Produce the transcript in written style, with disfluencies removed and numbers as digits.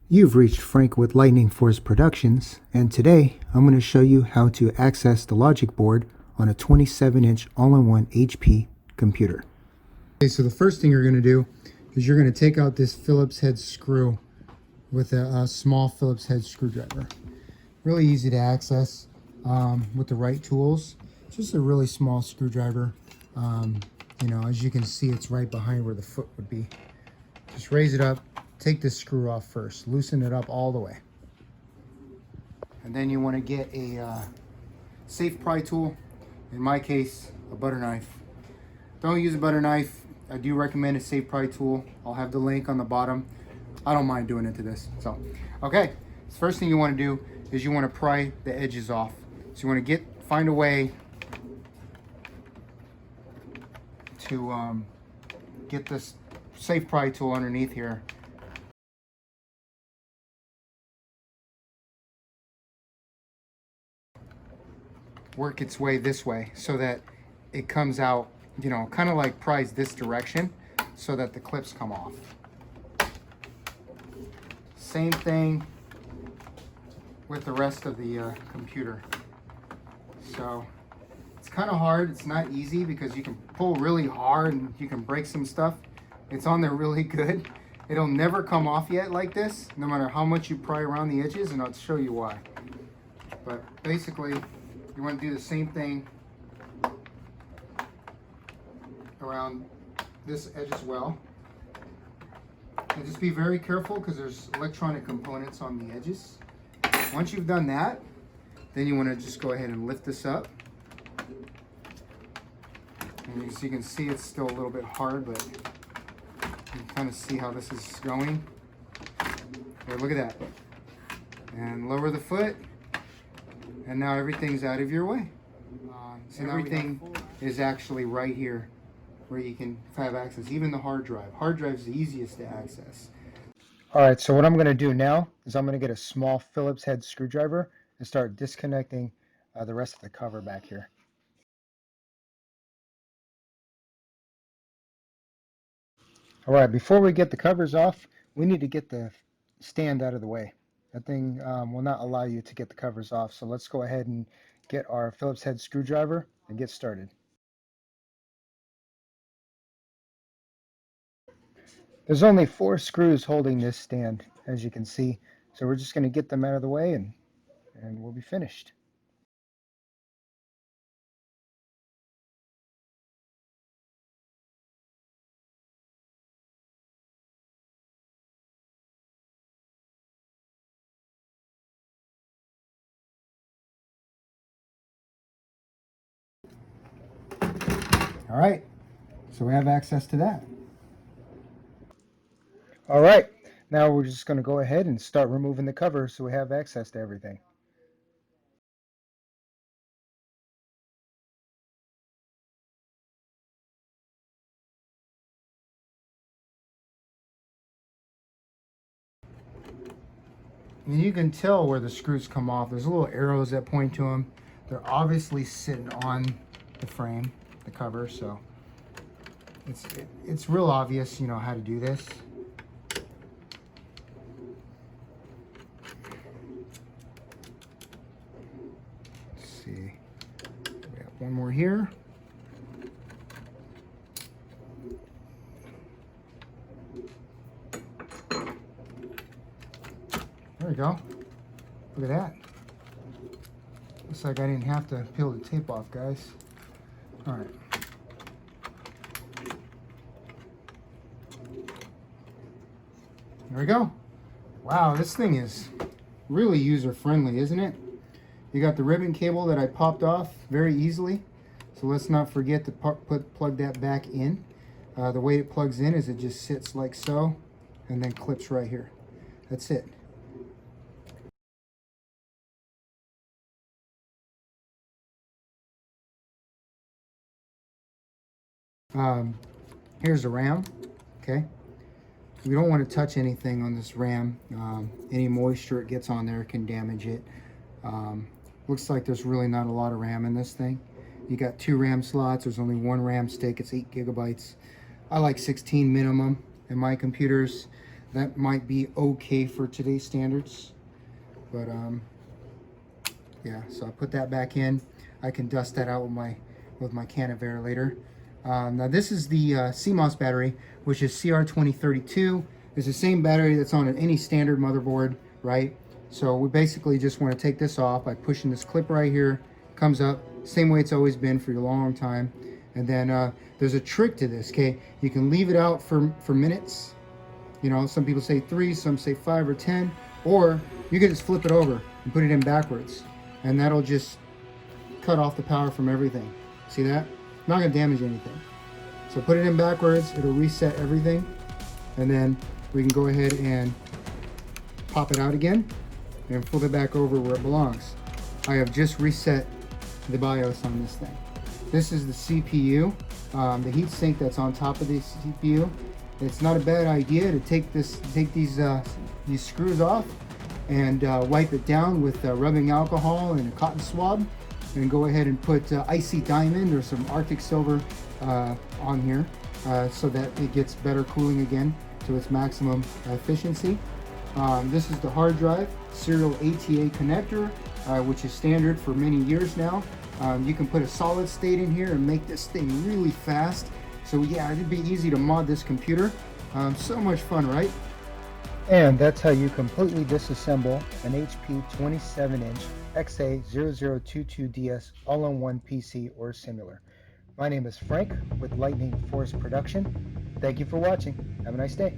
You've reached Frank with Lightning Force Productions, and today I'm going to show you how to access the logic board on a 27-inch all-in-one HP computer. Okay, so the first thing you're going to do is you're going to take out this Phillips head screw with a small Phillips head screwdriver. Really easy to access with the right tools. Just a really small screwdriver. You know, as you can see, it's right behind where the foot would be. Just raise it up. Take this screw off first, loosen it up all the way. And then you want to get a safe pry tool, in my case, a butter knife. Don't use a butter knife. I do recommend a safe pry tool. I'll have the link on the bottom. I don't mind doing it to this. So, okay, the first thing you want to do is you want to pry the edges off. So you want to find a way to get this safe pry tool underneath here. Work its way this way so that it comes out, you know, kind of like pries this direction so that the clips come off. Same thing with the rest of the computer. So it's kind of hard. It's not easy because you can pull really hard and you can break some stuff. It's on there really good. It'll never come off yet like this, no matter how much you pry around the edges, and I'll show you why. But basically, you want to do the same thing around this edge as well. And just be very careful because there's electronic components on the edges. Once you've done that, then you want to just go ahead and lift this up. And as you can see, it's still a little bit hard, but you can kind of see how this is going. There, look at that. And lower the foot. And now everything's out of your way. So everything is actually right here where you can have access, even the hard drive. Hard drive is the easiest to access. All right, so what I'm going to do now is I'm going to get a small Phillips head screwdriver and start disconnecting the rest of the cover back here. All right, before we get the covers off, we need to get the stand out of the way. That thing will not allow you to get the covers off. So let's go ahead and get our Phillips head screwdriver and get started. There's only 4 screws holding this stand, as you can see. So we're just going to get them out of the way and we'll be finished. All right, so we have access to that. All right, now we're just going to go ahead and start removing the cover so we have access to everything. And you can tell where the screws come off. There's little arrows that point to them. They're obviously sitting on the frame, the cover, so it's real obvious, you know, how to do this. Let's see, we have one more here. There we go. Look at that. Looks like I didn't have to peel the tape off, guys. All right. There we go. Wow, this thing is really user-friendly, isn't it? You got the ribbon cable that I popped off very easily. So let's not forget to plug that back in. The way it plugs in is it just sits like so and then clips right here. That's it. Here's the RAM, okay? We don't want to touch anything on this RAM. Any moisture it gets on there can damage it. Looks like there's really not a lot of RAM in this thing. You got 2 RAM slots. There's only 1 RAM stick. It's 8 gigabytes. I like 16 minimum in my computers. That might be okay for today's standards, but yeah. So I put that back in. I can dust that out with my can of air later. Now this is the CMOS battery, which is CR2032. It's the same battery that's on any standard motherboard, right? So we basically just want to take this off by pushing this clip right here. Comes up, same way it's always been for a long time. And then there's a trick to this, okay? You can leave it out for minutes. You know, some people say 3, some say 5 or 10. Or you can just flip it over and put it in backwards. And that'll just cut off the power from everything. See that? Not gonna damage anything. So put it in backwards, it'll reset everything. And then we can go ahead and pop it out again and flip it back over where it belongs. I have just reset the BIOS on this thing. This is the CPU, the heat sink that's on top of the CPU. It's not a bad idea to take these screws off and wipe it down with rubbing alcohol and a cotton swab, and go ahead and put icy diamond or some Arctic silver on here so that it gets better cooling again to its maximum efficiency. This is the hard drive serial ATA connector, which is standard for many years now. You can put a solid state in here and make this thing really fast. So yeah, it'd be easy to mod this computer. So much fun, right? And that's how you completely disassemble an HP 27-inch XA0022DS all-in-one PC or similar. My name is Frank with Lightning Force Production. Thank you for watching. Have a nice day.